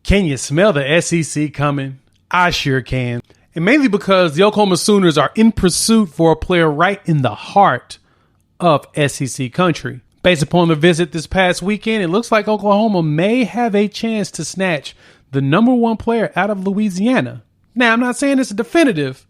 Can you smell the SEC coming? I sure can. And mainly because the Oklahoma Sooners are in pursuit for a player right in the heart of SEC country. Based upon the visit this past weekend, it looks like Oklahoma may have a chance to snatch the number one player out of Louisiana. Now, I'm not saying it's definitive,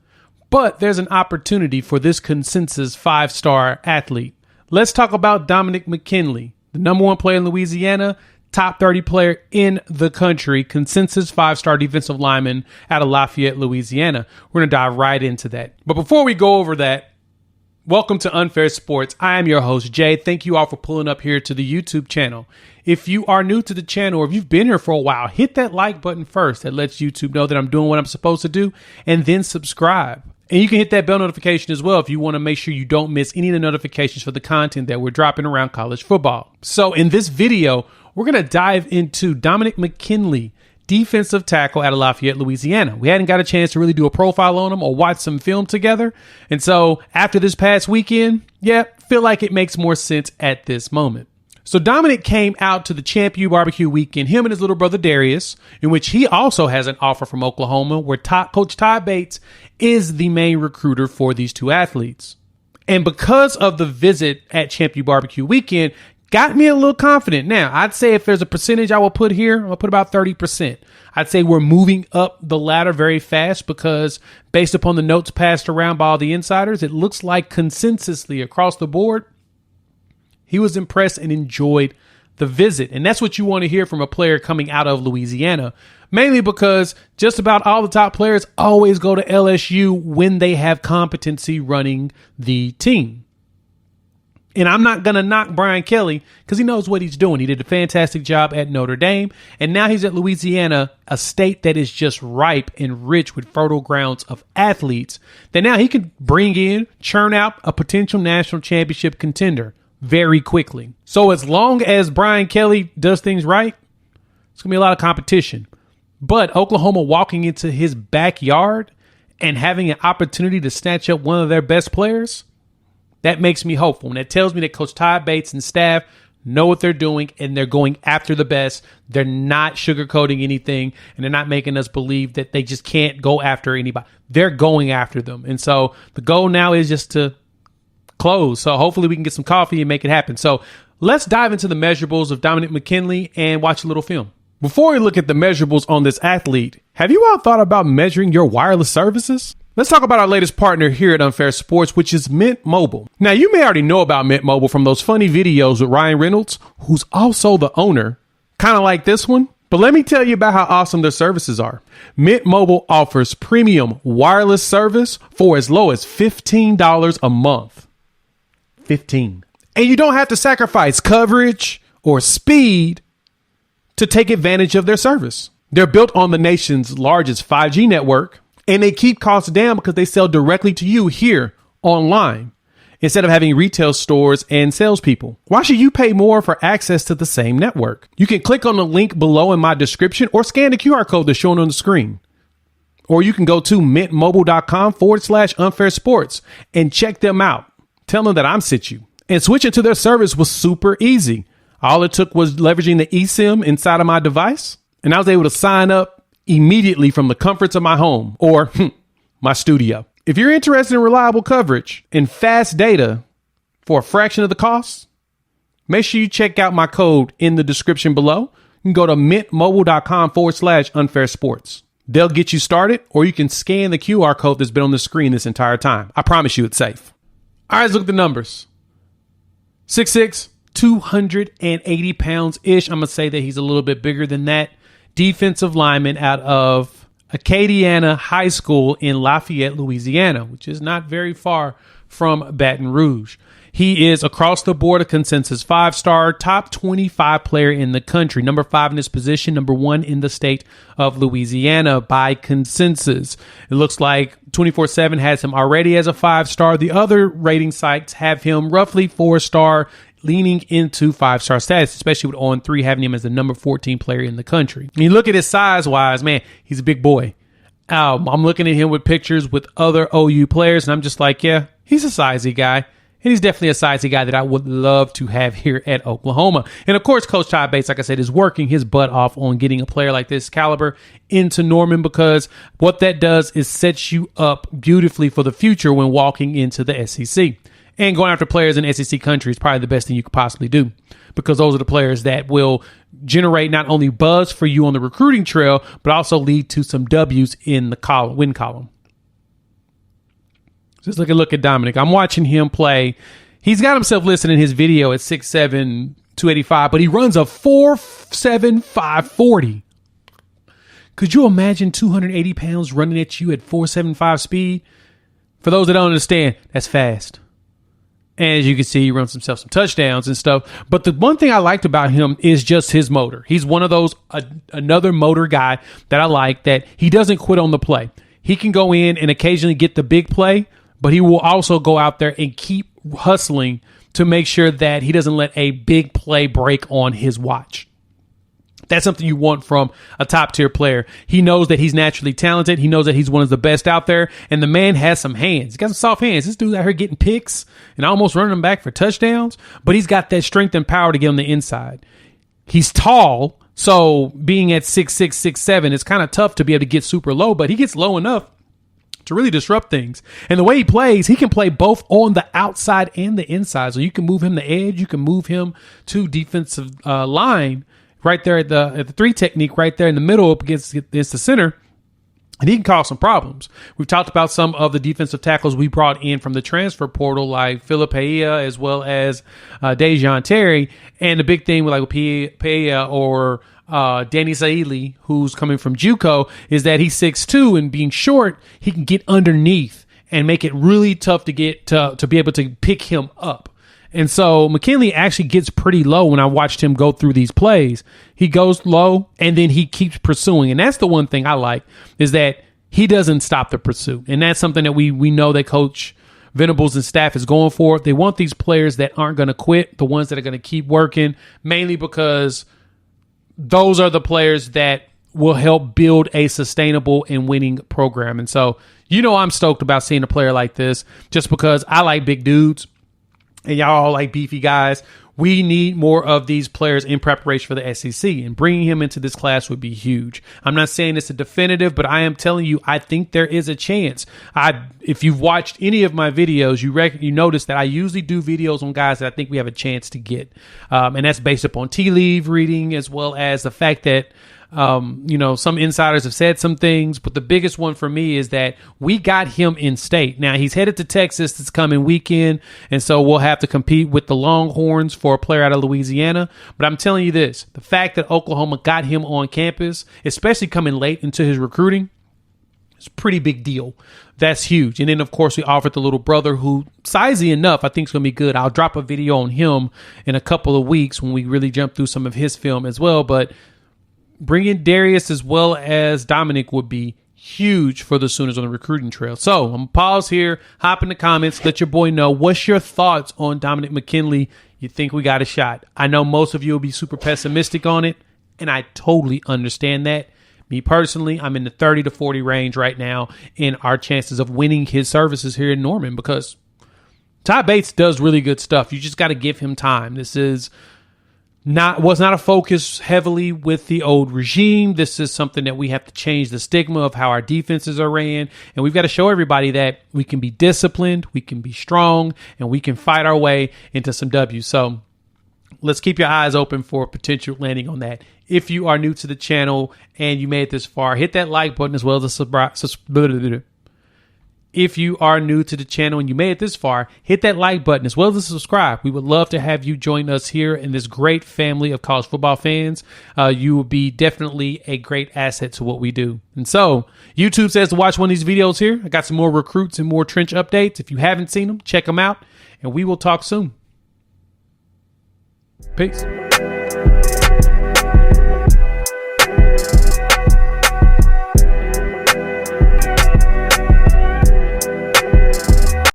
but there's an opportunity for this consensus 5-star athlete. Let's talk about Dominick McKinley, the number one player in Louisiana, top 30 player in the country, consensus 5-star defensive lineman out of Lafayette, Louisiana. We're going to dive right into that. But before we go over that, welcome to Unfair Sports. I am your host, Jay. Thank you all for pulling up here to the YouTube channel. If you are new to the channel or if you've been here for a while, hit that like button first. That lets YouTube know that I'm doing what I'm supposed to do, and then subscribe. And you can hit that bell notification as well if you want to make sure you don't miss any of the notifications for the content that we're dropping around college football. So in this video, we're going to dive into Dominick McKinley, defensive tackle out of Lafayette, Louisiana. We hadn't got a chance to really do a profile on him or watch some film together. And so after this past weekend, feel like it makes more sense at this moment. So Dominick came out to the Champion Barbecue weekend, him and his little brother Darius, in which he also has an offer from Oklahoma, where Coach Todd Bates is the main recruiter for these two athletes. And because of the visit at Champion Barbecue weekend, got me a little confident. Now, I'd say if there's a percentage I will put here, I'll put about 30%. I'd say we're moving up the ladder very fast because based upon the notes passed around by all the insiders, it looks like consensusly across the board, he was impressed and enjoyed the visit. And that's what you want to hear from a player coming out of Louisiana, mainly because just about all the top players always go to LSU when they have competency running the team. And I'm not going to knock Brian Kelly because he knows what he's doing. He did a fantastic job at Notre Dame. And now he's at Louisiana, a state that is just ripe and rich with fertile grounds of athletes that now he can bring in, churn out a potential national championship contender very quickly. So as long as Brian Kelly does things right, it's going to be a lot of competition. But Oklahoma walking into his backyard and having an opportunity to snatch up one of their best players, that makes me hopeful. And that tells me that Coach Todd Bates and staff know what they're doing and they're going after the best. They're not sugarcoating anything and they're not making us believe that they just can't go after anybody. They're going after them. And so the goal now is just to close. So hopefully we can get some coffee and make it happen. So let's dive into the measurables of Dominick McKinley and watch a little film. Before we look at the measurables on this athlete, have you all thought about measuring your wireless services? Let's talk about our latest partner here at Unfair Sports, which is Mint Mobile. Now, you may already know about Mint Mobile from those funny videos with Ryan Reynolds, who's also the owner, kind of like this one. But let me tell you about how awesome their services are. Mint Mobile offers premium wireless service for as low as $15 a month. $15. And you don't have to sacrifice coverage or speed to take advantage of their service. They're built on the nation's largest 5G network. And they keep costs down because they sell directly to you here online instead of having retail stores and salespeople. Why should you pay more for access to the same network? You can click on the link below in my description or scan the QR code that's shown on the screen. Or you can go to mintmobile.com/unfair sports and check them out. Tell them that I'm sent you. And switching to their service was super easy. All it took was leveraging the eSIM inside of my device, and I was able to sign up immediately from the comforts of my home or my studio. If you're interested in reliable coverage and fast data for a fraction of the cost, make sure you check out my code in the description below. You can go to mintmobile.com/unfair sports. They'll get you started, or you can scan the QR code that's been on the screen this entire time. I promise you it's safe. All right, let's look at the numbers. 6'6", 280 pounds-ish. I'm going to say that he's a little bit bigger than that. Defensive lineman out of Acadiana High School in Lafayette, Louisiana, which is not very far from Baton Rouge. He is across the board a consensus 5-star, top 25 player in the country, number 5 in his position, number 1 in the state of Louisiana by consensus. It looks like 24/7 has him already as a 5-star. The other rating sites have him roughly 4-star, leaning into 5-star status, especially with On3 having him as the number 14 player in the country. And you look at his size-wise, man, he's a big boy. I'm looking at him with pictures with other OU players, and I'm just like, yeah, he's a sizey guy. And he's definitely a sizey guy that I would love to have here at Oklahoma. And of course, Coach Todd Bates, like I said, is working his butt off on getting a player like this caliber into Norman, because what that does is sets you up beautifully for the future when walking into the SEC. And going after players in SEC country is probably the best thing you could possibly do, because those are the players that will generate not only buzz for you on the recruiting trail, but also lead to some W's in the win column. Just look at Dominick. I'm watching him play. He's got himself listed in his video at 6'7", 285, but he runs a 4'7", 540. Could you imagine 280 pounds running at you at 4.75 speed? For those that don't understand, that's fast. And as you can see, he runs himself some touchdowns and stuff. But the one thing I liked about him is just his motor. He's one of those, another motor guy that I like, that he doesn't quit on the play. He can go in and occasionally get the big play, but he will also go out there and keep hustling to make sure that he doesn't let a big play break on his watch. That's something you want from a top tier player. He knows that he's naturally talented. He knows that he's one of the best out there. And the man has some hands. He's got some soft hands. This dude's out here getting picks and almost running them back for touchdowns. But he's got that strength and power to get on the inside. He's tall. So being at 6'6", 6'7", it's kind of tough to be able to get super low. But he gets low enough to really disrupt things. And the way he plays, he can play both on the outside and the inside. So you can move him to edge. You can move him to defensive line. Right there at the three technique, right there in the middle up against the center, and he can cause some problems. We've talked about some of the defensive tackles we brought in from the transfer portal, like Philip Paella as well as Dejon Terry, and the big thing with like Paella or Danny Saili, who's coming from JUCO, is that he's 6'2", and being short, he can get underneath and make it really tough to get to be able to pick him up. And so McKinley actually gets pretty low when I watched him go through these plays. He goes low and then he keeps pursuing. And that's the one thing I like, is that he doesn't stop the pursuit. And that's something that we know that Coach Venables and staff is going for. They want these players that aren't going to quit, the ones that are going to keep working, mainly because those are the players that will help build a sustainable and winning program. And so, I'm stoked about seeing a player like this, just because I like big dudes. And y'all all like beefy guys. We need more of these players in preparation for the SEC, and bringing him into this class would be huge. I'm not saying it's a definitive, but I am telling you, I think there is a chance. If you've watched any of my videos, you notice that I usually do videos on guys that I think we have a chance to get. And that's based upon tea leaf reading, as well as the fact that some insiders have said some things, but the biggest one for me is that we got him in state. Now he's headed to Texas this coming weekend, and so we'll have to compete with the Longhorns for a player out of Louisiana. But I'm telling you this, the fact that Oklahoma got him on campus, especially coming late into his recruiting, it's a pretty big deal. That's huge. And then, of course, we offered the little brother who, sizey enough, I think is going to be good. I'll drop a video on him in a couple of weeks when we really jump through some of his film as well. But bringing Darius as well as Dominick would be huge for the Sooners on the recruiting trail. So I'm going to pause here, hop in the comments, let your boy know, what's your thoughts on Dominick McKinley? You think we got a shot? I know most of you will be super pessimistic on it, and I totally understand that. Me personally, I'm in the 30 to 40 range right now in our chances of winning his services here in Norman, because Todd Bates does really good stuff. You just got to give him time. This was not a focus heavily with the old regime. This is something that we have to change the stigma of how our defenses are ran. And we've got to show everybody that we can be disciplined, we can be strong, and we can fight our way into some W's. So let's keep your eyes open for potential landing on that. If you are new to the channel and you made it this far, hit that like button as well as the If you are new to the channel and you made it this far, hit that like button as well as subscribe. We would love to have you join us here in this great family of college football fans. You will be definitely a great asset to what we do. And so, YouTube says to watch one of these videos here. I got some more recruits and more trench updates. If you haven't seen them, check them out, and we will talk soon. Peace.